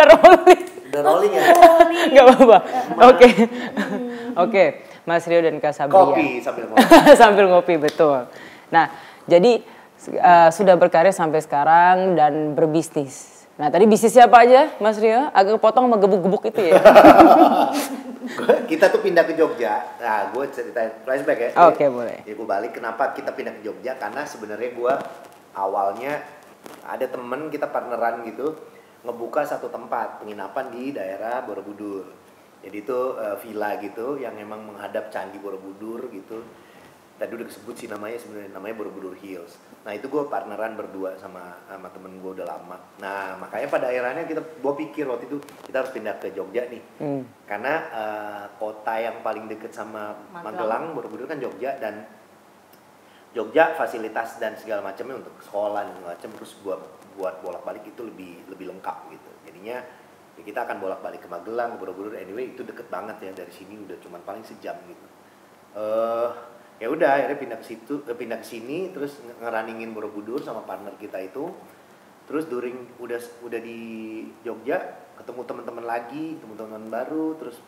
udah rolling. Udah rolling ya? Nggak apa-apa. Oke. Mas Rio dan Kak Sabria. Kopi sambil ngopi. Sambil ngopi, betul. Nah, jadi sudah berkarir sampai sekarang dan berbisnis. Nah, tadi bisnisnya apa aja, Mas Rio? Agak potong sama gebuk-gebuk itu ya? Kita tuh pindah ke Jogja. Nah, gue ceritain flashback ya. Oke, boleh. Jadi gue balik, kenapa kita pindah ke Jogja? Karena sebenarnya gue awalnya ada temen kita partneran gitu, ngebuka satu tempat penginapan di daerah Borobudur. Jadi itu villa gitu yang emang menghadap Candi Borobudur gitu. Tadi udah disebut sih namanya Borobudur Hills. Nah itu gue partneran berdua sama temen gue udah lama. Nah makanya pada akhirnya gue pikir waktu itu kita harus pindah ke Jogja nih. Karena kota yang paling deket sama Magelang, Borobudur kan Jogja, dan Jogja fasilitas dan segala macamnya untuk sekolah dan segala macam, terus buat bolak-balik itu lebih lengkap gitu. Jadinya ya kita akan bolak-balik ke Magelang, ke Borobudur, anyway itu deket banget ya dari sini, udah cuma paling sejam gitu. Ya udah akhirnya pindah ke sini, terus ngerunningin Borobudur sama partner kita itu. Terus udah di Jogja ketemu teman-teman lagi, teman-teman baru, terus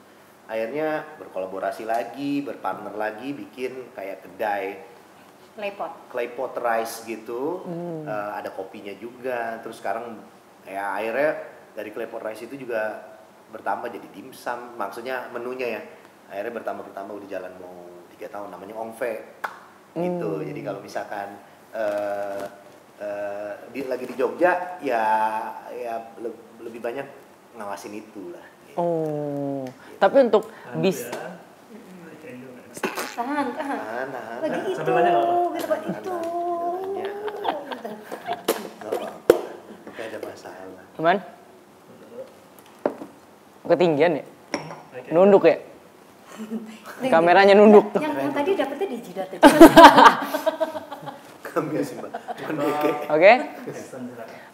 akhirnya berkolaborasi lagi, berpartner lagi, bikin kayak kedai Claypot rice gitu. Ada kopinya juga. Terus sekarang ya akhirnya dari Claypot rice itu juga bertambah jadi dimsum, maksudnya menunya ya akhirnya bertambah udah jalan mau 3 tahun, namanya Ongfe gitu. Jadi kalau misalkan lagi di Jogja ya lebih banyak ngawasin itu lah gitu. Tapi untuk Tahan. Lagi itu, Sambil nanya itu. Gak ada masalah. Cuman ketinggian ya? Nunduk ya? Kameranya nunduk. Yang tadi dapetnya di jidat aja. Ambil sih Mbak.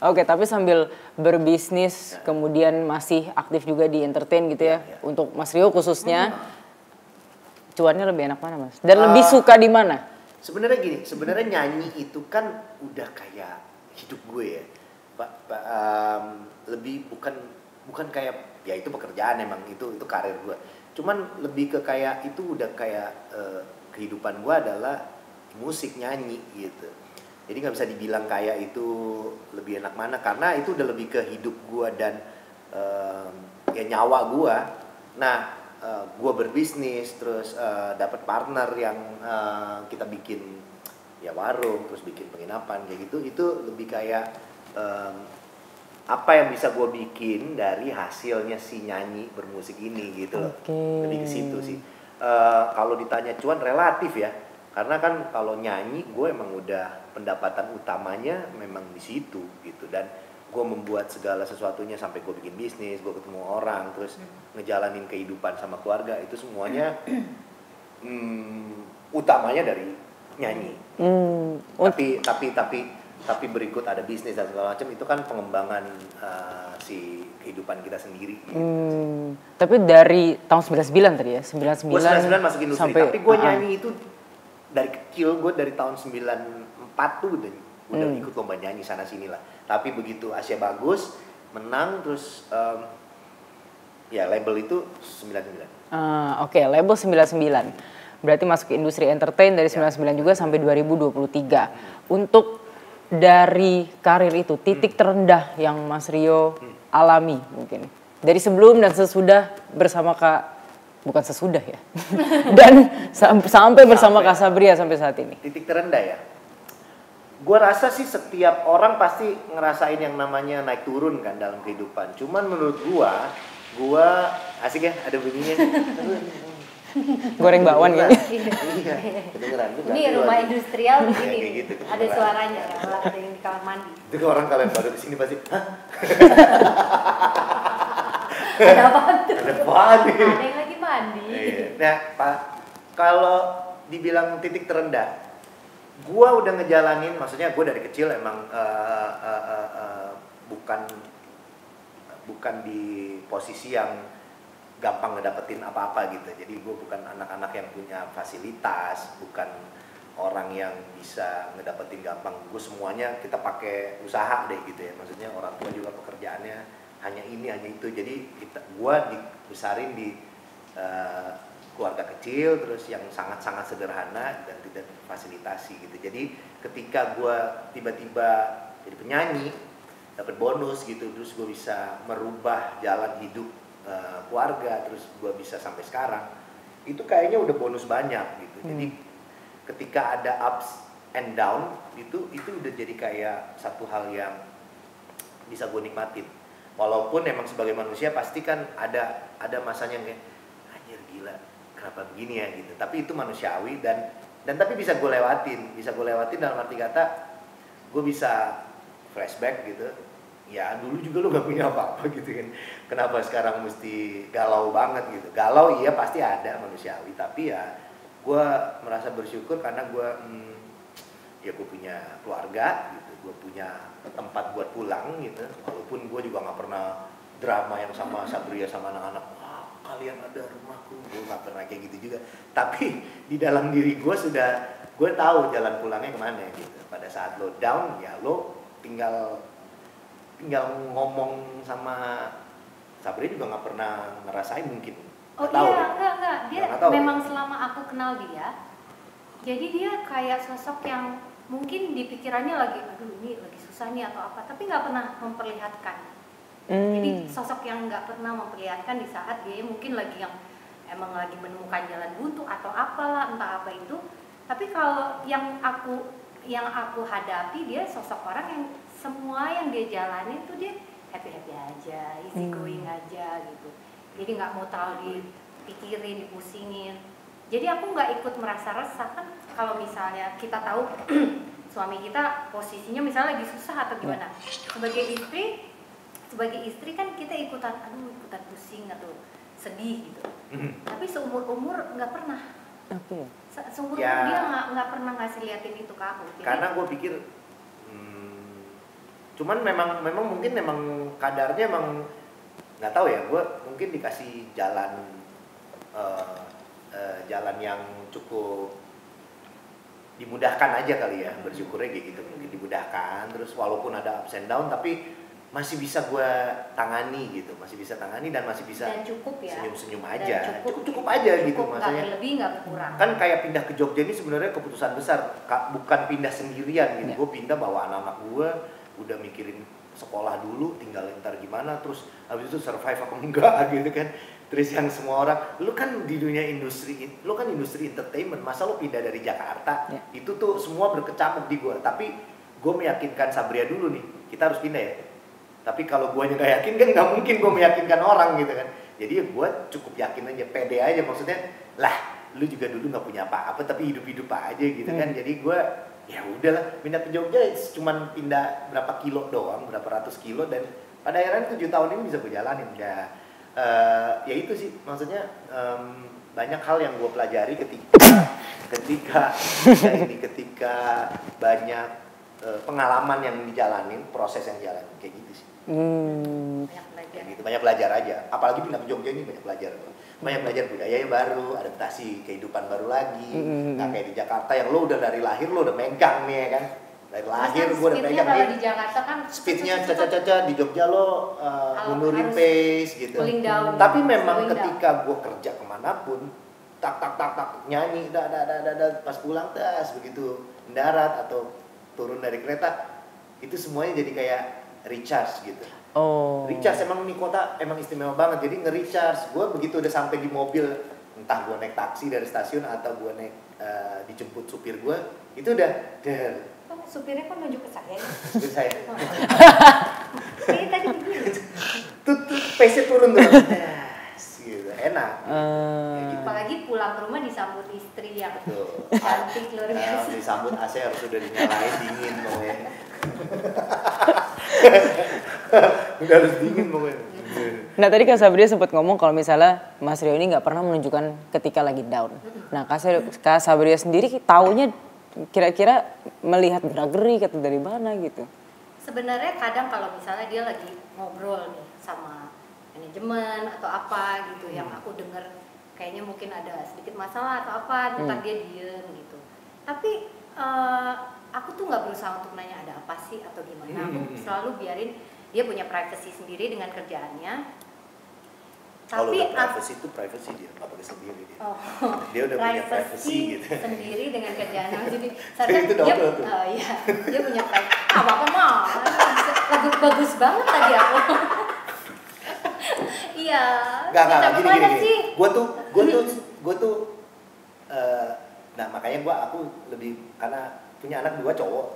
Oke, tapi sambil berbisnis kemudian masih aktif juga di entertain gitu ya. Untuk Mas Rio khususnya, cuannya lebih enak mana Mas? Dan lebih suka di mana? Sebenarnya nyanyi itu kan udah kayak hidup gue ya. Lebih bukan kayak ya itu pekerjaan, emang itu karir gue. Cuman lebih ke kayak itu udah kayak kehidupan gue adalah musik, nyanyi gitu. Jadi nggak bisa dibilang kayak itu lebih enak mana, karena itu udah lebih ke hidup gue dan ya nyawa gue. Nah gue berbisnis, terus dapat partner yang kita bikin ya warung, terus bikin penginapan kayak gitu. Itu lebih kayak apa yang bisa gue bikin dari hasilnya si nyanyi bermusik ini gitu loh. Lebih ke situ sih. Kalau ditanya cuan relatif ya, karena kan kalau nyanyi gue emang udah pendapatan utamanya memang di situ gitu, dan gue membuat segala sesuatunya sampai gue bikin bisnis, gue ketemu orang, terus ngejalanin kehidupan sama keluarga, itu semuanya utamanya dari nyanyi. Tapi berikut ada bisnis dan segala macam, itu kan pengembangan si kehidupan kita sendiri gitu. Tapi dari tahun 99 tadi ya, 99 gue 99 masuk industri, sampai, tapi gue nyanyi itu dari kecil. Gue dari tahun 94 tuh udah ikut lomba nyanyi sana sini lah. Tapi begitu Asia bagus, menang, terus ya label itu 99. Oke, label 99. Berarti masuk ke industri entertain dari 99 juga sampai 2023. Untuk dari karir itu, titik terendah yang Mas Rio alami mungkin. Dari sebelum dan sesudah bersama bukan sesudah ya. Dan sampai bersama Kak Sabria sampai saat ini. Titik terendah ya. Gue rasa sih setiap orang pasti ngerasain yang namanya naik turun kan dalam kehidupan. Cuman menurut gue asik ya ada bunyinya. Goreng bakwan gitu. Iya, kedengeran. Ini rumah industrial begini. Kayak gitu, ada suaranya ya, ada yang di kamar mandi. Itu orang kalian baru kesini pasti, hah? Ada apaan tuh? Ada apaan nih? Ada yang lagi mandi. Nah, Pak, kalau dibilang titik terendah, gua udah ngejalanin, maksudnya gua dari kecil emang bukan di posisi yang gampang ngedapetin apa-apa gitu. Jadi gue bukan anak-anak yang punya fasilitas, bukan orang yang bisa ngedapetin gampang. Gue semuanya kita pakai usaha deh gitu ya. Maksudnya orang tua juga pekerjaannya hanya ini hanya itu. Jadi gua dibesarin di keluarga kecil terus yang sangat-sangat sederhana dan tidak fasilitasi gitu. Jadi ketika gua tiba-tiba jadi penyanyi dapat bonus gitu, terus gue bisa merubah jalan hidup keluarga, terus gue bisa sampai sekarang, itu kayaknya udah bonus banyak gitu. Jadi ketika ada ups and down itu udah jadi kayak satu hal yang bisa gue nikmatin. Walaupun emang sebagai manusia pasti kan ada masanya yang kayak anjir gila kenapa begini ya gitu. Tapi itu manusiawi dan tapi bisa gue lewatin dalam arti kata gue bisa flashback gitu. Ya dulu juga lu gak punya apa-apa gitu kan. Kenapa sekarang mesti galau banget gitu. Galau iya pasti ada manusiawi. Tapi ya gue merasa bersyukur karena gue ya gue punya keluarga gitu. Gue punya tempat buat pulang gitu. Walaupun gue juga gak pernah drama yang sama Sabria sama anak-anak. Wah kalian ada rumahku. Gue gak pernah kayak gitu juga. Tapi di dalam diri gue gue tahu jalan pulangnya kemana gitu. Pada saat lo down ya lo tinggal ngomong sama Sabri juga nggak pernah ngerasain mungkin. Oh tahu iya, deh. enggak. Dia memang selama aku kenal dia, jadi dia kayak sosok yang mungkin di pikirannya lagi, aduh ini lagi susah nih atau apa, tapi nggak pernah memperlihatkan. Jadi sosok yang nggak pernah memperlihatkan di saat dia mungkin lagi yang emang lagi menemukan jalan buntu atau apalah, entah apa itu. Tapi kalau yang aku hadapi, dia sosok orang yang semua yang dia jalani tuh dia happy aja, easy going aja gitu. Jadi nggak mau terlalu dipikirin, dipusingin. Jadi aku nggak ikut merasa resah kan. Kalau misalnya kita tahu suami kita posisinya misalnya lagi susah atau gimana, sebagai istri kan kita ikutan pusing atau sedih gitu. Tapi seumur umur nggak pernah. Seumur umur dia nggak pernah ngasih liatin itu ke aku. Jadi, karena gue pikir cuman memang mungkin kadarnya emang nggak tahu ya, gue mungkin dikasih jalan yang cukup dimudahkan aja kali ya, bersyukurnya kayak gitu, mungkin dimudahkan terus walaupun ada ups and down tapi masih bisa gue tangani gitu, dan masih bisa dan cukup ya, senyum aja, cukup aja gitu maksudnya. Nggak lebih nggak berkurang. Kan kayak pindah ke Jogja ini sebenarnya keputusan besar, bukan pindah sendirian gitu. Gue pindah bawa anak-anak gue, udah mikirin sekolah dulu, tinggal ntar gimana, terus habis itu survive apa enggak gitu kan. Terus yang semua orang, lu kan di dunia industri entertainment, masa lu pindah dari Jakarta, itu tuh semua berkecamuk di gue. Tapi gue meyakinkan Sabria dulu nih, kita harus pindah ya. Tapi kalau gue nggak yakin kan nggak mungkin gue meyakinkan orang gitu kan. Jadi ya gue cukup yakin aja, pede aja, maksudnya lah lu juga dulu nggak punya apa-apa tapi hidup aja gitu kan. Jadi gue ya udahlah pindah ke Jogja, cuman pindah berapa kilo doang, berapa ratus kilo, dan pada akhirnya 7 tahun ini bisa gue jalanin ya. Ya itu sih maksudnya, banyak hal yang gue pelajari ketika banyak pengalaman yang dijalanin, proses yang dijalanin kayak gitu sih. Banyak belajar aja, apalagi pindah ke Jogja ini banyak belajar budaya baru, adaptasi kehidupan baru lagi. Nggak kayak di Jakarta yang lo udah dari lahir lo udah megang nih ya kan, dari lahir gue udah megang nih. Di Jakarta kan speednya caca, di Jogja lo mundurin pace gitu. Tapi memang ketika gue kerja kemanapun, tak nyanyi, pas pulang tas begitu mendarat atau turun dari kereta, itu semuanya jadi kayak recharge gitu. Recharge, emang di kota emang istimewa banget, jadi nge-recharge. Gue begitu udah sampai di mobil, entah gue naik taksi dari stasiun atau gue naik dijemput supir gue, itu udah supirnya kok nunjuk ke saya? Supir saya. Ini tadi begini. Tuh pace-nya turun tuh. Gitu, enak. Gitu. Apalagi pulang ke rumah disambut istri yang cantik luar biasa. Disambut AC harus udah dinyalain dingin pokoknya. Udah harus dingin pokoknya. Nah tadi Kak Sabria sempat ngomong kalau misalnya Mas Rio ini nggak pernah menunjukkan ketika lagi down. Nah Kak Sabria sendiri taunya kira-kira melihat gerak-gerik atau dari mana gitu? Sebenarnya kadang kalau misalnya dia lagi ngobrol nih sama manajemen atau apa gitu, yang aku dengar kayaknya mungkin ada sedikit masalah atau apa, ntar dia diem gitu. Tapi aku tuh nggak berusaha untuk nanya ada apa sih atau gimana. Aku selalu biarin dia punya privacy sendiri dengan kerjaannya. Kalau Tapi udah privacy itu privacy dia, nggak pakai sendiri dia. Oh, Dia udah punya privacy gitu. sendiri dengan kerjaannya. Jadi Itu dia, double tuh. iya, dia punya privacy. Apa mah? Lagu bagus banget tadi aku. Iya. Nggak, Kita kemana gini. sih? Gue tuh, nah makanya aku lebih, karena punya anak 2 cowok,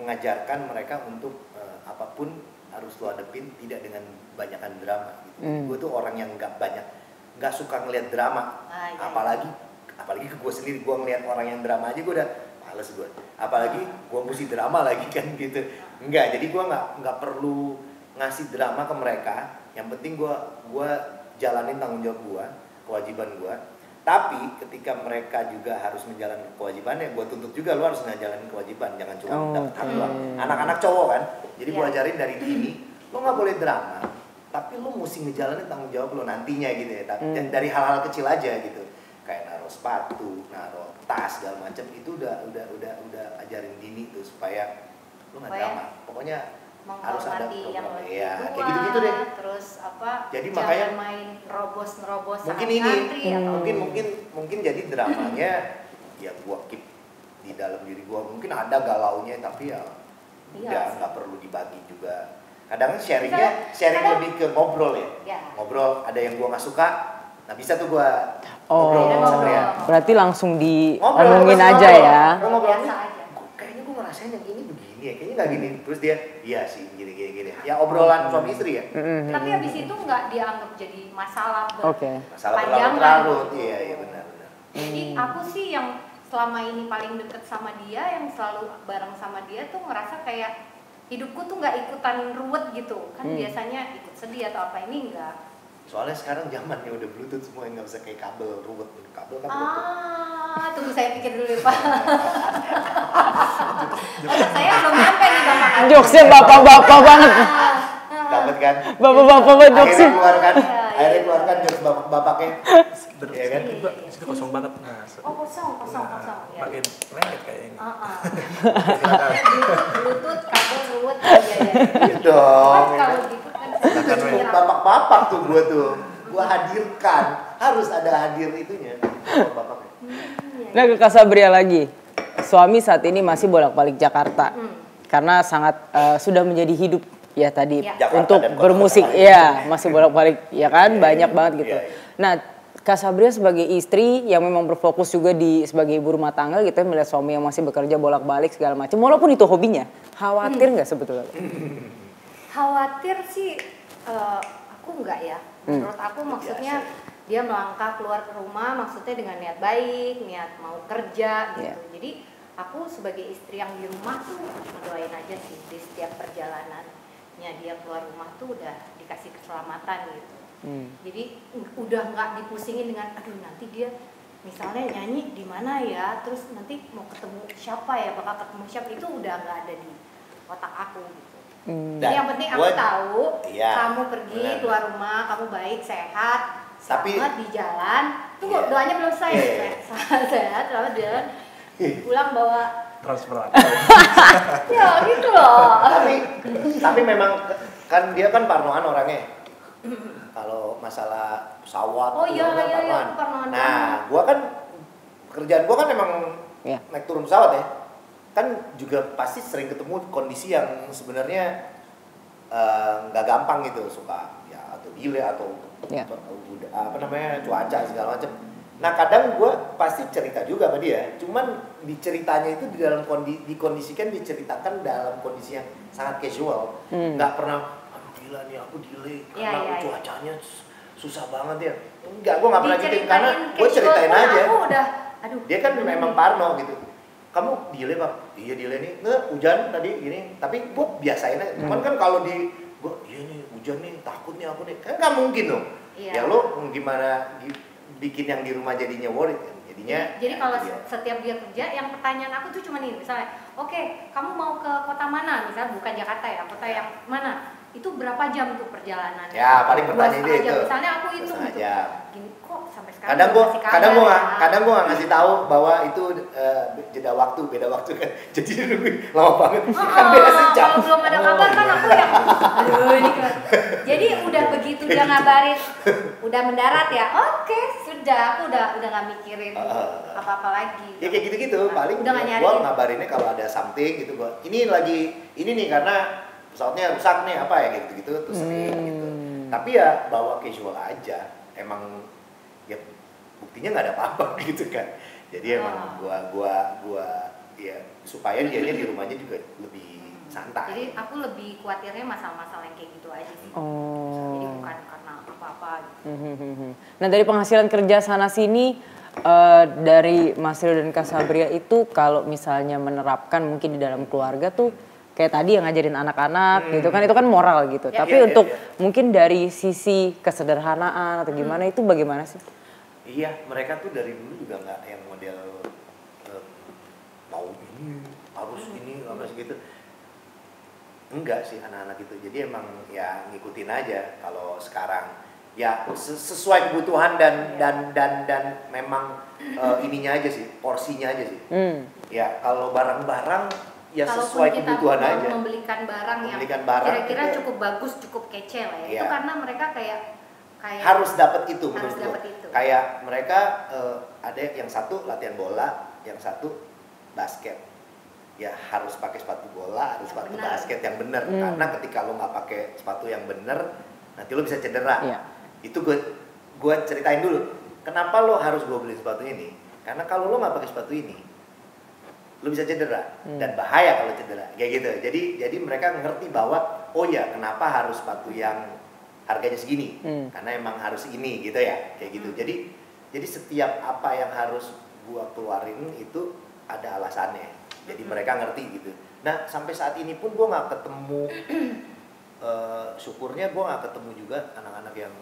mengajarkan mereka untuk apapun harus lo hadepin tidak dengan banyakan drama gitu. Gue tuh orang yang nggak suka ngeliat drama, Iya. apalagi ke gue sendiri. Gue ngeliat orang yang drama aja gue udah males gue, apalagi gue mesti drama lagi kan gitu. Enggak, jadi gue nggak perlu ngasih drama ke mereka. Yang penting gue jalanin tanggung jawab gue, kewajiban gue. Tapi ketika mereka juga harus menjalankan kewajibannya, gue tuntut juga lo harus ngejalanin kewajiban, jangan cuma dapat hak doang. Anak-anak cowok kan, jadi gue ajarin dari dini, lo nggak boleh drama, tapi lo mesti ngejalanin tanggung jawab lo nantinya gitu ya. Dari hal-hal kecil aja gitu, kayak naruh sepatu, naruh tas segala macam, itu udah ajarin dini tuh supaya lo nggak drama. Pokoknya harus ada menghormati yang program, lebih ya tua, kayak gitu-gitu deh. terus apa? Jadi jangan makanya main nerobos mungkin saat ini ngantri atau mungkin jadi dramanya ya gua keep di dalam diri gua, mungkin ada galaunya tapi ya Iya. nggak perlu dibagi juga. Kadang sharing lebih ke ngobrol ya. Ngobrol, ada yang gua nggak suka, nah bisa tuh gua ngobrol sama Satria. Berarti langsung Ngobrol, diomongin ngobrol, aja ya. ngobrol. biasa aja. Kayaknya gua ngerasain yang ini begini ya, kayaknya nggak gini. Terus dia, iya sih gini. Ya obrolan suami istri ya. Tapi habis itu nggak dianggap jadi masalah Masalah berpanjangan. berlarut-larut, iya benar. Jadi aku sih yang selama ini paling deket sama dia, yang selalu bareng sama dia tuh ngerasa kayak hidupku tuh nggak ikutan ruwet gitu. Kan biasanya ikut sedih atau apa, ini enggak. Soalnya sekarang zamannya udah bluetooth semua, nggak usah kayak kabel ruwet. Kabel kan bluetooth. Tunggu saya pikir dulu ya Pak. Saya belum nyampe nih Bapak. Jokesnya bapak-bapak banget. Dapat kan? Bapak-bapak banget jokesnya. Akhirnya keluarkan jokes bapak-bapaknya. Iya kan? Itu kosong banget. Nah, Kosong. Ya. makin lengket kayaknya. Bluetooth, kabel ruwet. Ya. Iya dong. Kalau gitu kan Silakan, saya Wen. Bapak-bapak tuh gua hadirkan. Harus ada hadir itunya. Bapak-bapaknya. Nah ke Kak Sabria lagi. Suami saat ini masih bolak-balik Jakarta. Karena sangat sudah menjadi hidup ya tadi Ya. untuk Jakarta dan bermusik. kota-kota lain. Iya, masih bolak-balik ya kan, banyak banget gitu. Iya. Nah, Kak Sabria sebagai istri yang memang berfokus juga sebagai ibu rumah tangga gitu ya, melihat suami yang masih bekerja bolak-balik segala macam. Walaupun itu hobinya, khawatir nggak sebetulnya? khawatir sih aku enggak ya. Menurut aku maksudnya dia melangkah keluar ke rumah maksudnya dengan niat baik, niat mau kerja gitu. Yeah. Jadi aku sebagai istri yang di rumah tuh mendoain aja sih di setiap perjalanannya dia keluar rumah tuh udah dikasih keselamatan gitu. Jadi udah nggak dipusingin dengan aduh nanti dia misalnya nyanyi di mana ya, terus nanti mau ketemu siapa ya, bakal ketemu siapa, itu udah nggak ada di otak aku gitu. Jadi yang penting aku tahu kamu pergi keluar rumah, kamu baik, sehat, selamat di jalan. Tunggu, doanya belum selesai. Sehat, selamat di jalan. Pulang bawa Transferan. ya gitu loh. Tapi memang kan dia kan parnoan orangnya. Kalau masalah pesawat, parnoan. Nah, gua kan pekerjaan gua kan memang naik turun pesawat ya. Kan juga pasti sering ketemu kondisi yang sebenarnya nggak gampang gitu, suka ya atau delay atau cuaca segala macam. Nah kadang gue pasti cerita juga sama dia, cuman diceritanya itu dikondisikan diceritakan dalam kondisi yang sangat casual, nggak pernah aduh gila nih aku delay karena cuacanya susah banget ya. Enggak, gue nggak pernah gitu karena gue ceritain aja. Dia kan memang parno gitu. Kamu delay Pak? Iya delay nih, hujan tadi gini. Tapi gue biasain aja. Cuman kan kalau gue iya nih hujan nih, takut nih aku nih. Kan nggak mungkin dong. Ya lo gimana bikin yang di rumah jadinya worried kan? Jadinya. Jadi kalau setiap dia kerja, yang pertanyaan aku tuh cuma nih, misalnya, oke, kamu mau ke kota mana? Misalnya bukan Jakarta ya, kota yang mana? itu berapa jam tuh perjalanan? Ya, paling pertanyaan dia itu. Misalnya aku hitung Setengah tuh. jam. Gini kok sampai sekarang Kadang gua masih kabar ya? kadang gua nggak ngasih tahu bahwa itu beda waktu kan. Jadi nungguin lama banget. Kan beda sejam. Kalau belum ada kabar kan aku yang aduh ini kan. Jadi udah begitu dia ngabarin udah mendarat ya. Oke, sudah aku udah nggak mikirin apa-apa lagi. Ya kayak gitu-gitu, paling udah nggak nyari. gua ngabarinnya kalau ada something gitu gua. Ini nih karena pesawatnya rusak nih apa ya kayak gitu-gitu terus sering gitu. Tapi ya bawa casual aja. Emang ya buktinya nggak ada apa-apa gitu kan. Jadi emang gua ya supaya dianya di rumahnya juga lebih santai. Jadi aku lebih khawatirnya masalah-masalah yang kayak gitu aja sih. Jadi bukan karena apa-apa gitu. Nah dari penghasilan kerja sana sini dari Mas Rio dan Kak Sabria itu kalau misalnya menerapkan mungkin di dalam keluarga tuh kayak tadi yang ngajarin anak-anak gitu kan itu kan moral gitu. Tapi untuk mungkin dari sisi kesederhanaan atau gimana itu bagaimana sih? Iya, mereka tuh dari dulu juga nggak yang model mau ini harus gitu. Enggak sih anak-anak itu. Jadi emang ya ngikutin aja kalau sekarang ya sesuai kebutuhan dan memang ininya aja sih, porsinya aja sih. Ya kalau barang-barang ya sesuai kebutuhan aja. Membelikan barang yang kira-kira cukup bagus, cukup kece lah ya. Itu karena mereka kayak harus dapat itu menurut gue. Itu. Kayak mereka ada yang satu latihan bola, yang satu basket. Ya harus pakai sepatu bola, harus sepatu basket yang benar. Karena ketika lo nggak pakai sepatu yang benar, nanti lo bisa cedera. Itu gue ceritain dulu. Kenapa lo harus gue beli sepatu ini? Karena kalau lo nggak pakai sepatu ini, lu bisa cedera dan bahaya kalau cedera kayak gitu. Jadi mereka ngerti bahwa oh ya kenapa harus sepatu yang harganya segini karena emang harus ini gitu ya kayak gitu. Jadi setiap apa yang harus gua keluarin itu ada alasannya. Jadi mereka ngerti gitu. Nah sampai saat ini pun gua nggak ketemu syukurnya gua nggak ketemu juga anak-anak yang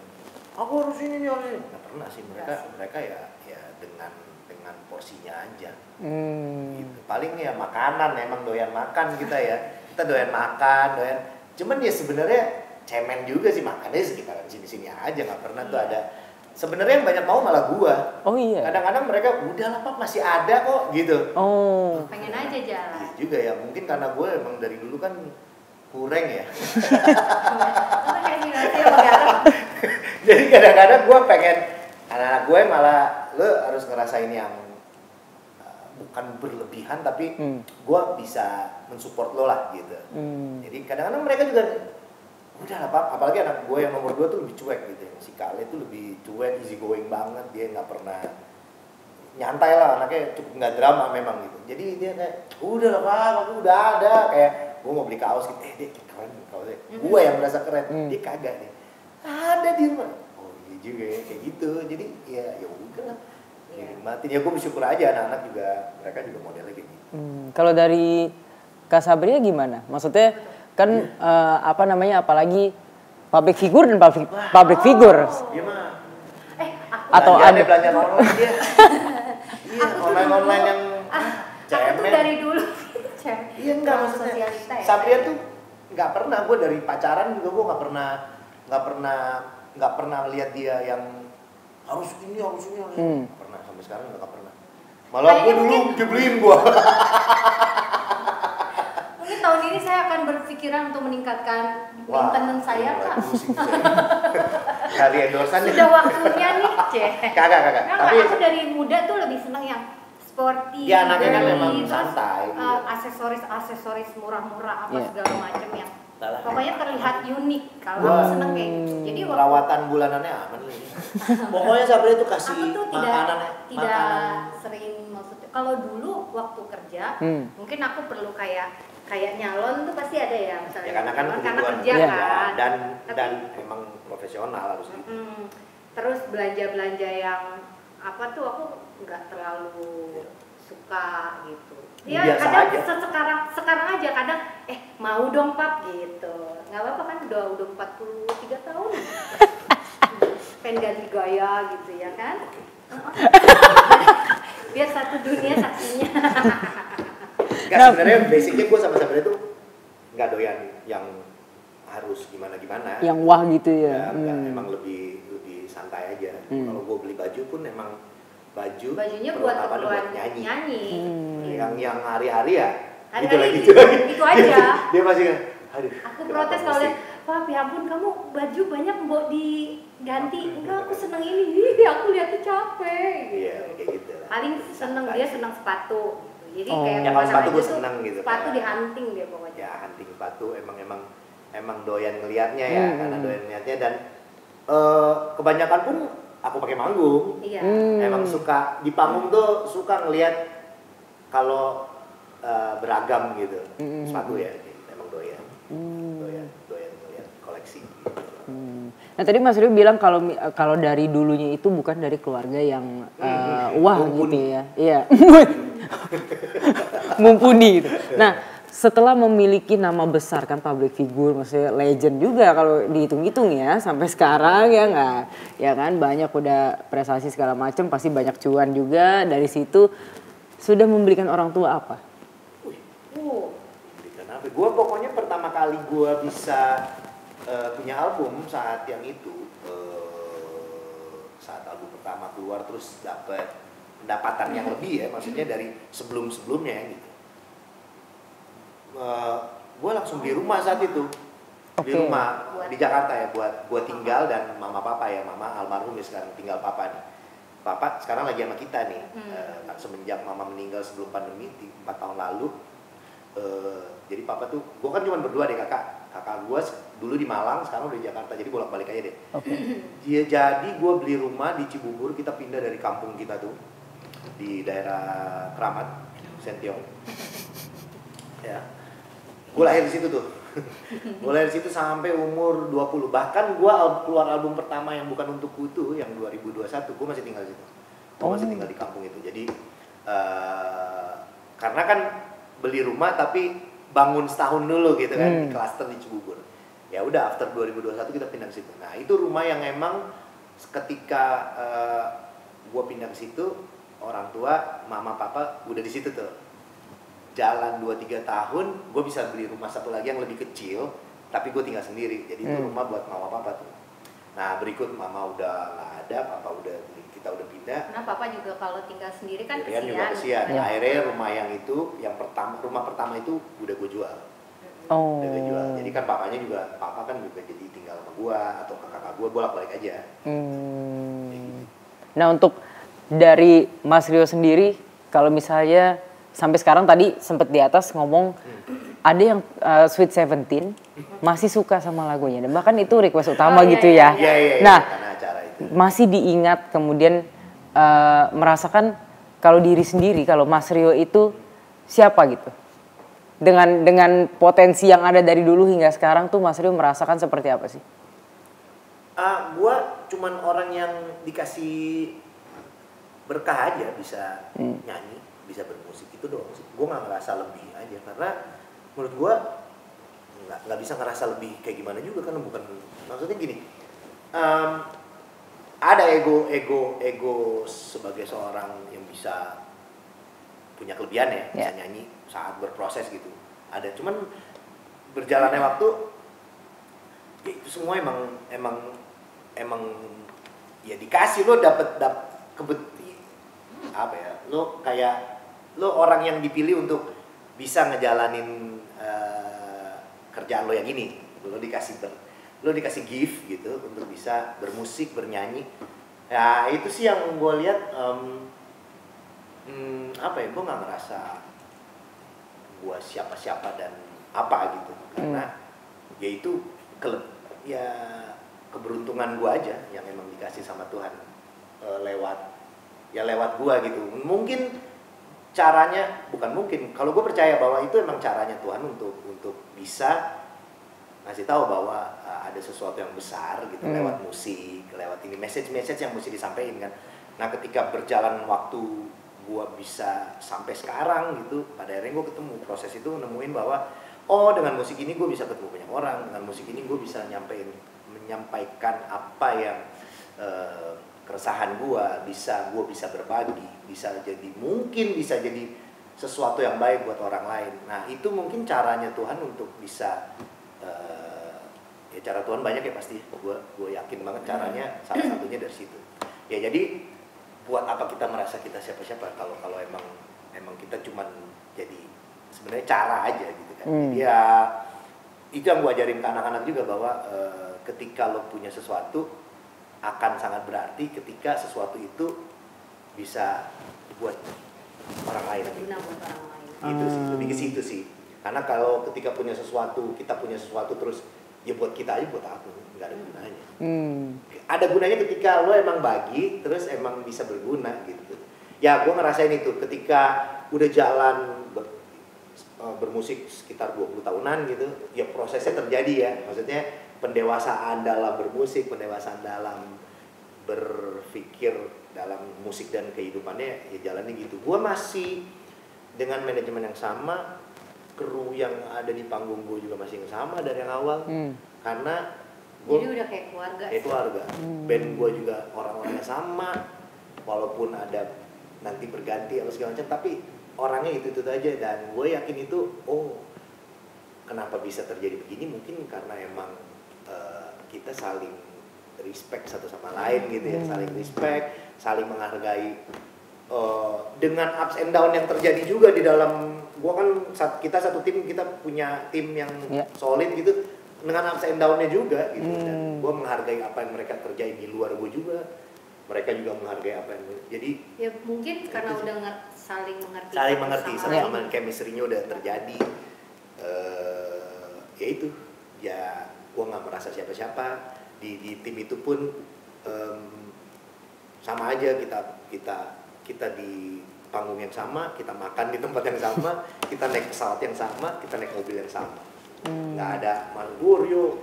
aku harus ini nggak pernah sih. Mereka ya dengan porsinya aja. Gitu. Paling ya makanan, emang doyan makan kita ya. Kita doyan makan, cuman ya sebenarnya cemen juga sih makannya sekitaran sini-sini aja, nggak pernah tuh ada. Sebenarnya yang banyak mau malah gua. Oh iya. Kadang-kadang mereka udah lah Pak masih ada kok gitu. Oh. Pengen aja jalan. Iya juga ya, mungkin karena gue emang dari dulu kan kurang ya. Jadi kadang-kadang gue pengen anak-anak gue malah lo harus ngerasain yang bukan berlebihan tapi gue bisa mensupport lo lah gitu. Jadi kadang-kadang mereka juga udah lah Pak, apalagi anak gue yang nomor 2 tuh lebih cuek gitu. Si Kale tuh lebih cuek, easy going banget, dia nggak pernah nyantai lah, anaknya cukup nggak drama memang gitu. Jadi dia kayak udah lah Pak, aku udah ada kayak gue mau beli kaos gitu, dek keren kaosnya. Gue yang merasa keren, dia kagak nih. Ada di rumah. Oh iya juga ya kayak gitu. Jadi ya udah lah. Nikmatin ya gue bersyukur aja anak-anak juga mereka juga modelnya kayak gitu. Kalau dari Kak Sabria gimana? Maksudnya kan apa namanya apalagi public figure dan public figure. Iya mah. Atau ada belanja online dia. Iya, online yang aku tuh dari dulu iya enggak maksudnya Sabria tuh nggak pernah, gue dari pacaran juga gue nggak pernah lihat dia yang harus ini nggak pernah, sampai sekarang nggak pernah. Malah gue dulu dibeliin gue. Mungkin tahun ini saya akan berpikiran untuk meningkatkan maintenance saya Kak. Kali endorsan sudah waktunya nih Cek. Kagak. Tapi aku dari muda tuh lebih seneng yang sporty. Ya anaknya kan memang santai. Aksesoris murah-murah apa segala macam yang pokoknya terlihat unik. Kalau aku seneng kayak gitu. Jadi perawatan bulanannya aman loh ini. Pokoknya Sabria itu kasih aku tuh tidak sering maksudnya. Kalau dulu waktu kerja mungkin aku perlu kayak nyalon tuh pasti ada ya misalnya. Ya karena kan kerja kan. Dan memang profesional harus gitu. Terus belanja yang apa tuh aku nggak terlalu suka gitu. Ya kadang sekarang aja kadang mau dong Pap gitu. Nggak apa-apa kan udah 43 tahun. Pengen ganti gaya gitu ya kan. Biar satu dunia saksinya. Sebenarnya basicnya gue sama Sabria tuh nggak doyan yang harus gimana-gimana. Yang wah gitu ya. Enggak, emang lebih santai aja. Kalau gue beli baju pun emang bajunya buat keperluan nyanyi. Yang hari-hari ya hari-hari gitu lagi. Itu aja. Dia masih aduh. Aku protes kalau lihat, "Pak, ya ampun kamu baju banyak mau diganti." Enggak, aku seneng ini. Aku lihatnya capek. Iya, kayak gitu. Paling seneng dia seneng sepatu. Jadi kayak ya, kalau sepatu gue seneng gitu. Sepatu dihunting dia pokoknya. Ya, hunting sepatu emang doyan ngelihatnya ya, karena doyan ngelihatnya dan kebanyakan pun aku pakai manggung. Iya. Emang suka di panggung tuh suka ngelihat kalau beragam gitu sepatu ya, emang doyan ngelihat koleksi. Nah tadi Mas Rio bilang kalau dari dulunya itu bukan dari keluarga yang wah gitu ya, iya mumpuni gitu. Nah setelah memiliki nama besar kan public figure, maksudnya legend juga kalau dihitung-hitung ya sampai sekarang ya nggak, ya kan banyak udah prestasi segala macam, pasti banyak cuan juga dari situ. Sudah memberikan orang tua apa? Memberikan apa? Gue pokoknya pertama kali gue bisa punya album saat yang itu, saat album pertama keluar terus dapat pendapatan yang lebih ya, maksudnya dari sebelum-sebelumnya gitu. Gue langsung di rumah saat itu, di rumah di Jakarta ya, buat tinggal dan mama papa ya, mama almarhum ya sekarang, tinggal papa nih. Papa sekarang lagi sama kita nih, semenjak mama meninggal sebelum pandemi 4 tahun lalu. Jadi papa tuh, gue kan cuma berdua deh kakak gue dulu di Malang, sekarang udah di Jakarta, jadi bolak-balik aja deh. Jadi gue beli rumah di Cibubur, kita pindah dari kampung kita tuh di daerah Keramat, Sentiong. Ya, gue lahir di situ tuh. Gue lahir di situ sampai umur 20. Bahkan gue keluar album pertama yang bukan untukku tuh, yang 2021, gue masih tinggal di situ. Gue masih tinggal di kampung itu. Jadi karena kan beli rumah tapi bangun setahun dulu gitu kan, di klaster di Cibubur. Ya udah, after 2021 kita pindah ke situ. Nah itu rumah yang emang ketika gue pindah ke situ, orang tua, mama papa udah di situ tuh. Jalan 2-3 tahun, gue bisa beli rumah satu lagi yang lebih kecil, tapi gue tinggal sendiri. Jadi itu rumah buat mama papa tuh. Nah berikut mama udah nggak ada, papa udah, kita udah pindah. Nah papa juga kalau tinggal sendiri kan kesian. Juga kesian. Ya. Akhirnya rumah yang itu, rumah pertama itu udah gue jual. Udah gue jual. Jadi kan papa kan juga jadi tinggal sama gue atau kakak gue, bolak-balik aja. Nah untuk dari Mas Rio sendiri, kalau misalnya sampai sekarang tadi sempat di atas ngomong ada yang Sweet 17 masih suka sama lagunya, dan bahkan itu request utama gitu ya. Nah masih diingat, kemudian merasakan kalau diri sendiri, kalau Mas Rio itu siapa gitu, dengan potensi yang ada dari dulu hingga sekarang tuh Mas Rio merasakan seperti apa sih? Gue cuman orang yang dikasih berkah aja, bisa nyanyi, bisa bermusik, itu doang sih. Gue nggak ngerasa lebih aja, karena menurut gue nggak bisa ngerasa lebih kayak gimana juga, kan bukan, maksudnya gini, ada ego sebagai seorang yang bisa punya kelebihan ya, bisa nyanyi saat berproses gitu, ada. Cuman berjalannya waktu ya itu semua emang ya dikasih, lo dapet apa ya, lo orang yang dipilih untuk bisa ngejalanin kerjaan lo yang ini, lo dikasih gift gitu untuk bisa bermusik, bernyanyi. Ya itu sih yang gue lihat, apa ya, gue nggak ngerasa gue siapa-siapa dan apa gitu, karena ya itu keberuntungan gue aja yang emang dikasih sama Tuhan lewat gue gitu. Mungkin caranya, bukan mungkin, kalau gue percaya bahwa itu emang caranya Tuhan untuk bisa ngasih tahu bahwa ada sesuatu yang besar gitu, lewat musik, lewat ini message yang mesti disampaikan kan. Nah ketika berjalan waktu gue bisa sampai sekarang gitu, pada akhirnya gue ketemu proses itu, nemuin bahwa dengan musik ini gue bisa ketemu banyak orang, dengan musik ini gue bisa menyampaikan apa yang keresahan gue bisa berbagi, mungkin bisa jadi sesuatu yang baik buat orang lain. Nah itu mungkin caranya Tuhan untuk bisa Ya cara Tuhan banyak ya pasti. Gue yakin banget caranya salah satunya dari situ. Ya jadi buat apa kita merasa kita siapa-siapa kalau emang kita cuman jadi sebenarnya cara aja gitu kan. Ya itu yang gue ajarin ke anak-anak juga bahwa ketika lo punya sesuatu akan sangat berarti ketika sesuatu itu bisa buat orang lain. Guna buat orang lain. Itu sih, lebih ke situ sih. Karena kalau ketika punya sesuatu, kita punya sesuatu terus ya buat kita aja, buat apa? Nggak ada gunanya. Ada gunanya ketika lo emang bagi, terus emang bisa berguna gitu. Ya gue ngerasain itu ketika udah jalan bermusik sekitar 20 tahunan gitu, ya prosesnya terjadi ya. Maksudnya pendewasaan dalam bermusik, pendewasaan dalam berpikir dalam musik dan kehidupannya ya jalannya gitu. Gue masih dengan manajemen yang sama, kru yang ada di panggung gue juga masih yang sama dari yang awal. Karena jadi udah kayak keluarga. Kayak keluarga. Band gue juga orang-orangnya sama, walaupun ada nanti berganti atau segala macam, tapi orangnya itu aja. Dan gue yakin itu, kenapa bisa terjadi begini? Mungkin karena emang kita saling respect satu sama lain gitu ya, saling respect, saling menghargai. Dengan ups and down yang terjadi juga di dalam, gue kan kita satu tim, kita punya tim yang solid gitu, dengan ups and down-nya juga gitu. Dan gue menghargai apa yang mereka kerjain di luar gue juga, mereka juga menghargai apa yang jadi ya mungkin karena udah saling mengerti sama chemistry-nya udah terjadi. Ya itu ya, gue nggak merasa siapa-siapa di tim itu pun. Sama aja kita di panggung yang sama, kita makan di tempat yang sama, kita naik pesawat yang sama, kita naik mobil yang sama. Nggak ada Malbur yuk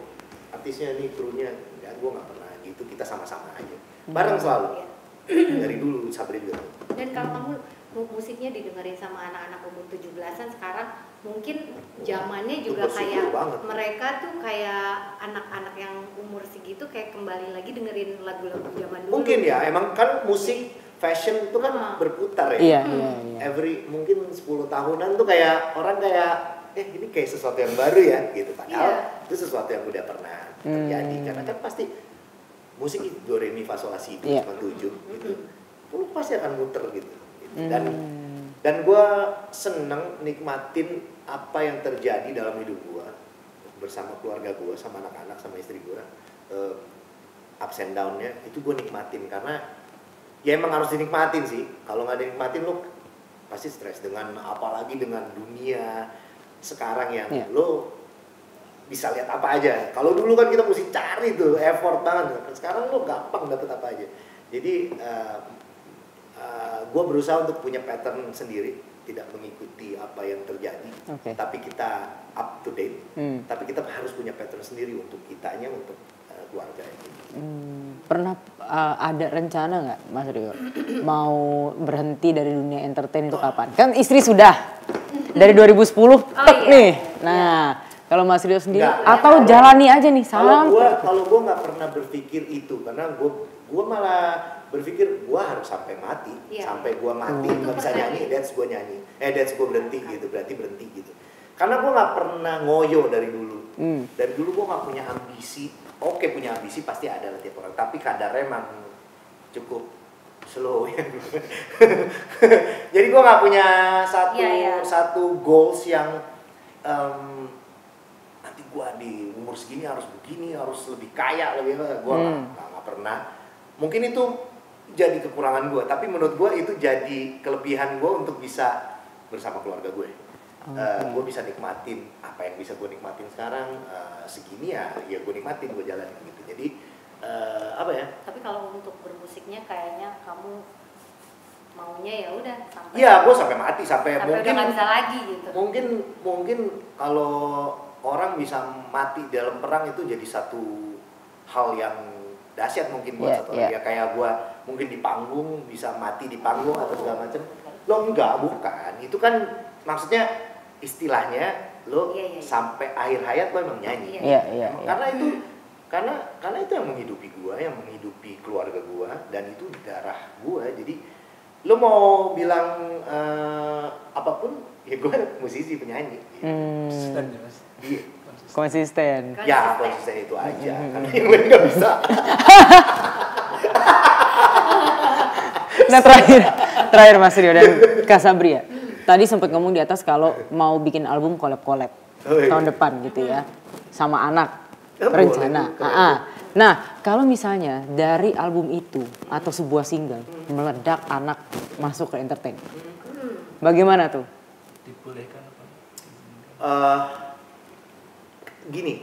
artisnya nih, krunya ya, gue nggak pernah gitu. Kita sama-sama aja bareng selalu dari dulu. Sabri juga. Dan kalau kamu musiknya didengerin sama anak-anak umur 17-an sekarang, mungkin zamannya juga kayak banget. Mereka tuh kayak anak-anak yang umur segitu kayak kembali lagi dengerin lagu-lagu zaman dulu. Mungkin ya, emang kan musik fashion itu kan berputar ya. Every mungkin 10 tahunan tuh kayak orang kayak ini kayak sesuatu yang baru ya gitu. Padahal itu sesuatu yang udah pernah terjadi. Karena kan pasti musik itu do re mi fa sol la si do cuma 7 gitu. Lu pasti akan muter gitu. Dan gue seneng nikmatin apa yang terjadi dalam hidup gue bersama keluarga gue, sama anak-anak, sama istri gue. Ups and down-nya itu gue nikmatin karena ya emang harus dinikmatin sih. Kalau nggak dinikmatin lo pasti stres, dengan apalagi dengan dunia sekarang yang lo bisa lihat apa aja. Kalau dulu kan kita mesti cari tuh, effort banget. Sekarang lo gampang dapet apa aja. Jadi gue berusaha untuk punya pattern sendiri, tidak mengikuti apa yang terjadi, tapi kita up to date. Tapi kita harus punya pattern sendiri untuk kitanya, untuk keluarga. Pernah ada rencana nggak, Mas Rio, mau berhenti dari dunia entertain itu kapan? Kan istri sudah dari 2010 nih. Nah, kalau Mas Rio sendiri atau jalani aja nih sampai. Kalau gue nggak pernah berpikir itu, karena gue malah berpikir gue harus sampai mati, sampai gue mati nggak bisa nyanyi, that's gue nyanyi, that's gue berhenti gitu, berarti berhenti gitu. Karena gue nggak pernah ngoyo dari dulu. Dari dulu gue nggak punya ambisi. Oke, punya ambisi pasti ada lah tiap orang, tapi kadarnya emang cukup slow ya. Jadi gue nggak punya satu goals yang nanti gue di umur segini harus begini, harus lebih kaya, lebih apa. Gue nggak pernah. Mungkin itu jadi kekurangan gue, tapi menurut gue itu jadi kelebihan gue untuk bisa bersama keluarga gue. Gue bisa nikmatin apa yang bisa gue nikmatin sekarang, segini ya gue nikmatin, gue jalanin gitu. Jadi apa ya? Tapi kalau untuk bermusiknya kayaknya kamu maunya ya udah sampai. Iya, gue sampai mati, sampai mungkin udah nggak bisa lagi gitu. Mungkin kalau orang bisa mati dalam perang itu jadi satu hal yang dahsyat mungkin buat satu orang. Ya kayak gue mungkin di panggung bisa mati di panggung atau segala macam. Lo enggak, bukan. Itu kan maksudnya istilahnya lo sampai akhir hayat lo emang nyanyi. Karena itu karena itu yang menghidupi gua, yang menghidupi keluarga gua, dan itu darah gua. Jadi lo mau bilang apapun ya gua musisi, penyanyi. Stand, Mas. Iya. Konsisten. Ya konsisten itu aja, karena yang lain nggak bisa. Nah terakhir Mas Rio dan Kak Sabria. Tadi sempat ngomong di atas kalau mau bikin album collab tahun depan gitu ya, sama anak rencana. Nah kalau misalnya dari album itu atau sebuah single meledak anak masuk ke entertain, bagaimana tuh? Dibolehkan apa? Gini,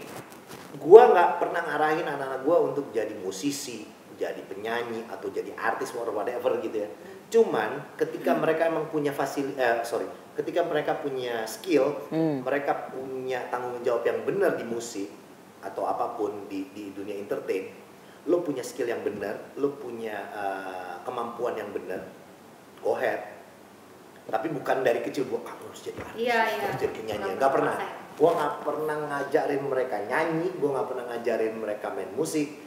gua nggak pernah ngarahin anak-anak gua untuk jadi musisi, jadi penyanyi atau jadi artis or whatever gitu ya. Cuman ketika mereka emang punya ketika mereka punya skill, mereka punya tanggung jawab yang benar di musik atau apapun di dunia entertain, lo punya skill yang benar, lo punya kemampuan yang benar, go ahead. Tapi bukan dari kecil gua kamu harus jadi artis, harus jadi penyanyi. Nggak pernah. Gua nggak pernah ngajarin mereka nyanyi, gua nggak pernah ngajarin mereka main musik.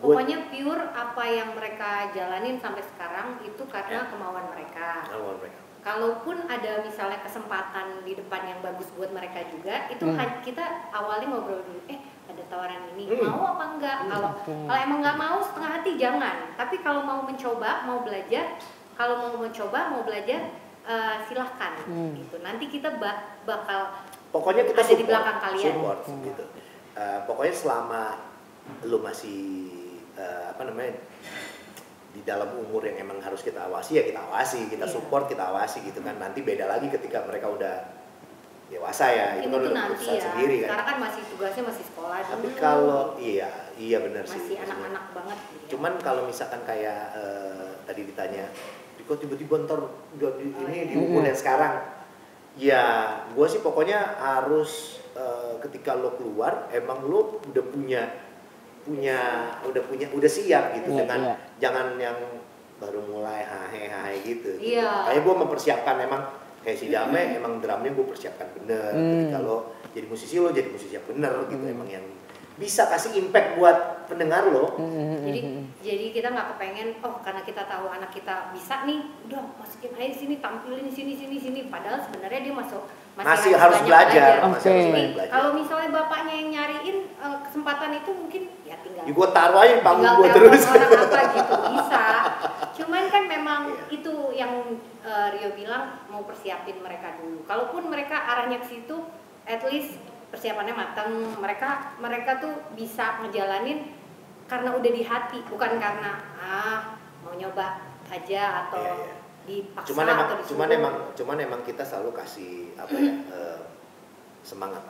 Pokoknya pure apa yang mereka jalanin sampai sekarang itu karena kemauan mereka. Kalaupun ada misalnya kesempatan di depan yang bagus buat mereka juga, itu kita awalnya ngobrol dulu. Ada tawaran ini, mau apa enggak? Kalau emang nggak mau setengah hati jangan. Tapi kalau mau mencoba, mau belajar, kalau mau mencoba, mau belajar, silahkan. Gitu. Nanti kita bakal pokoknya kita ada di belakang kalian. Gitu. Pokoknya selama lu masih di dalam umur yang emang harus kita awasi ya kita awasi, kita support, kita awasi gitu kan. Nanti beda lagi ketika mereka udah dewasa ya, itu kan udah keputusan sendiri kan. Sekarang kan masih tugasnya masih sekolah dulu. Tapi kalau iya benar sih. Masih anak-anak banget. Cuman kalau misalkan kayak tadi ditanya, kok tiba-tiba ntar di umur yang sekarang, ya gue sih pokoknya harus ketika lo keluar emang lo udah siap gitu dengan jangan yang baru mulai hahe gitu. Kayak gue mempersiapkan emang kayak si Dame emang drumnya gue persiapkan bener. Ketika lo jadi musisi yang bener gitu emang yang bisa kasih impact buat pendengar lo. Jadi kita nggak kepengen karena kita tahu anak kita bisa nih, udah masukin aja sini, tampilin sini. Padahal sebenarnya dia masih harus belajar. Jadi kalau misalnya bapaknya yang nyariin kesempatan itu mungkin ya tinggal. Gue taruh aja panggung gue terus. Orang apa gitu bisa. Cuman kan memang itu yang Rio bilang mau persiapin mereka dulu. Kalaupun mereka arahnya ke situ, at least persiapannya matang. Mereka tuh bisa ngejalanin karena udah di hati, bukan karena mau nyoba aja atau dipaksa atau disuruh. Cuman emang kita selalu kasih semangat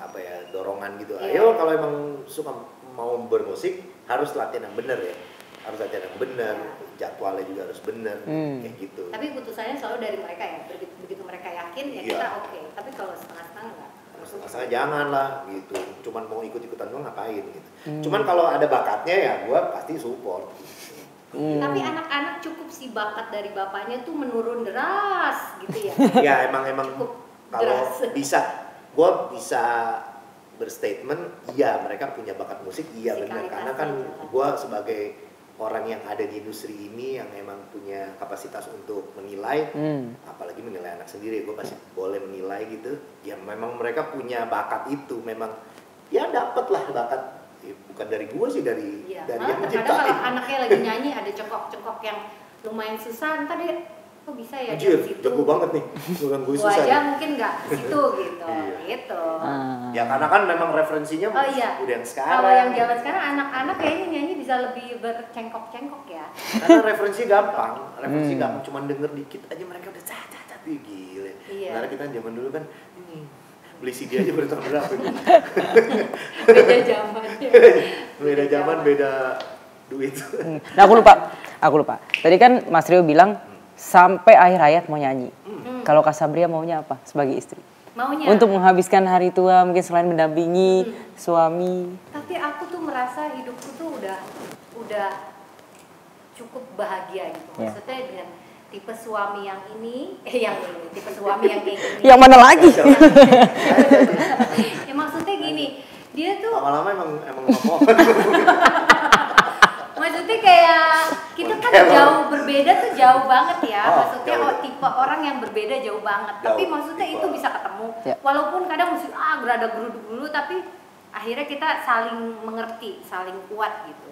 dorongan gitu. Ayo kalau emang suka mau bermusik harus latihan yang bener ya. Harus latihan yang bener, jadwalnya juga harus bener kayak gitu. Tapi keputusannya selalu dari mereka ya. Begitu mereka yakin ya kita oke. Tapi kalau setengah-setengah enggak. Setengah jangan lah gitu. Cuman mau ikut-ikutan doang ngapain gitu. Cuman kalau ada bakatnya ya gue pasti support. Tapi anak-anak cukup sih bakat dari bapaknya tuh menurun deras gitu ya. Ya emang kalau gue bisa berstatement, iya mereka punya bakat musik, iya benar. Karena kan gue sebagai orang yang ada di industri ini yang emang punya kapasitas untuk menilai, apalagi menilai anak sendiri, gue pasti boleh menilai gitu. Ya memang mereka punya bakat itu, memang ya dapet lah bakat. Bukan dari gue sih, dari yang menciptain. Kadang kalau anaknya lagi nyanyi ada cekok-cekok yang lumayan susah, ntar dia kok bisa ya di situ. Jago banget nih, bukan gue susah. Gua aja mungkin nggak ke situ gitu, gitu. Ya karena kan memang referensinya udah yang sekarang. Kalau yang zaman sekarang anak-anak kayaknya nyanyi bisa lebih bercengkok-cengkok ya. Karena referensi gampang, cuma denger dikit aja mereka udah cacat gile. Karena kita zaman dulu kan beli CD aja bertahun berapa gitu. Beda zaman. Beda zaman, beda duit. Nah aku lupa. Tadi kan Mas Rio bilang sampai akhir hayat mau nyanyi. Kalau Kak Sabria maunya apa sebagai istri? Maunya untuk menghabiskan hari tua mungkin selain mendampingi suami. Tapi aku tuh merasa hidupku tuh udah cukup bahagia gitu. Maksudnya dengan tipe suami yang ini, tipe suami yang kayak gini. Yang mana lagi? Ya maksudnya gini, dia tuh lama-lama emang ngomong. Maksudnya kayak kita kan jauh berbeda tuh jauh banget ya. Maksudnya tipe orang yang berbeda jauh banget. Tapi maksudnya itu bisa ketemu. Walaupun kadang mesti gerada geruduk dulu, tapi akhirnya kita saling mengerti, saling kuat gitu.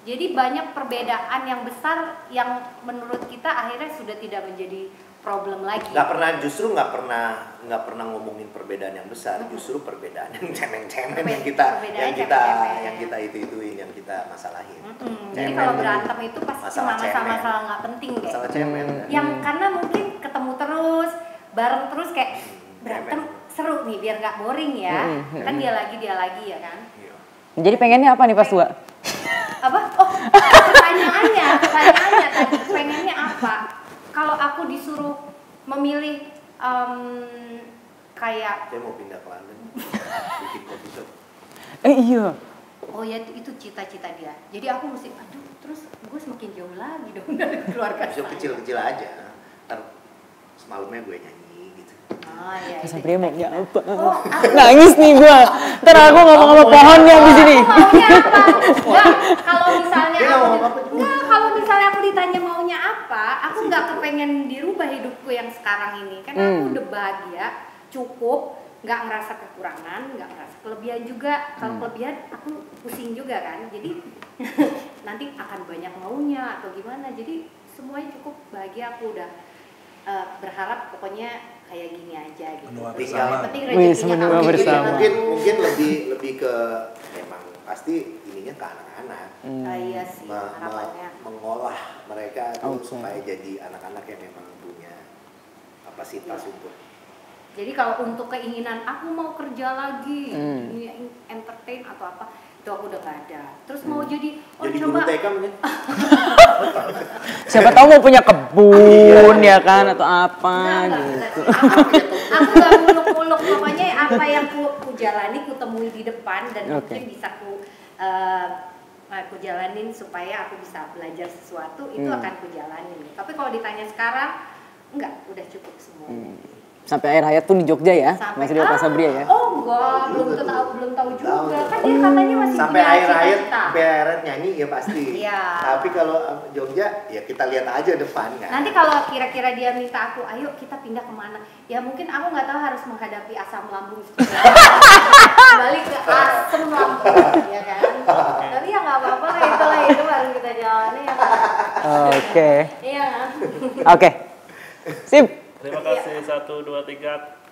Jadi banyak perbedaan yang besar yang menurut kita akhirnya sudah tidak menjadi problem lagi. Justru nggak pernah ngomongin perbedaan yang besar, justru perbedaan yang cemen-cemen yang kita itu-ituin, yang kita masalahin. Jadi kalau berantem itu pasti cuma masalah nggak penting kayak. Masalah cemen. Yang karena mungkin ketemu terus, bareng terus kayak berantem seru nih biar nggak boring ya. Kan dia lagi ya kan. Jadi pengennya apa nih pas tua? Apa? Oh, pertanyaannya tadi pengennya apa? Kalau aku disuruh memilih kayak saya mau pindah ke London, bikin coffee shop. Iya. Oh ya itu cita-cita dia. Jadi aku mesti, aduh terus gue semakin jauh lagi dong dari keluarga Coffee shop saya. kecil-kecil aja. Ntar semalamnya gue nyanyi gitu. Ah ya. Mas Satria maunya apa? Oh, Nangis nih gua. Ntar aku ngomong sama pohonnya di sini. Maunya apa? Enggak, kalau misalnya Dia aku ngomong apa? enggak, kalau misalnya aku ditanya maunya apa, aku nggak kepengen dirubah hidupku yang sekarang ini. Karena aku udah bahagia, cukup, nggak ngerasa kekurangan, nggak ngerasa kelebihan juga. Kalau kelebihan aku pusing juga kan. Jadi nanti akan banyak maunya atau gimana. Jadi semuanya cukup bahagia, aku udah berharap pokoknya kayak gini aja gitu. Menua Tinggal bersama. penting Wih, rezekinya menua kamu bersama. Mungkin lebih ke memang pasti ininya ke anak-anak. Iya sih harapannya. Mengolah mereka tuh Oke. supaya jadi anak-anak yang memang punya kapasitas untuk Jadi kalau untuk keinginan aku mau kerja lagi, dunia entertain atau apa, itu aku udah gak ada. Terus mau jadi guru TK mungkin. Siapa tahu mau punya kebun ya kan atau apa Enggak. gitu. Aku gak muluk-muluk, pokoknya apa yang ku jalani, ku temui di depan dan mungkin bisa aku jalanin supaya aku bisa belajar sesuatu, itu akan ku jalanin. Tapi kalau ditanya sekarang, enggak, udah cukup semua. Sampai akhir hayat pun di Jogja ya, Mas Rio Pak Sabria ya. Oh enggak, belum tahu juga. Kan dia katanya masih sampai punya akhir-akhir cita-cita. sampai akhir nyanyi ya pasti. Iya. Tapi kalau Jogja ya kita lihat aja depan kan. Nanti kalau kira-kira dia minta aku, ayo kita pindah kemana? Ya mungkin aku nggak tahu harus menghadapi asam lambung. Balik ke asam lambung, ya kan? Tapi ya nggak apa-apa, itulah itu harus kita jalani ya kan? Oke. Iya kan? Oke. Sip. Terima kasih 1, 2, 3.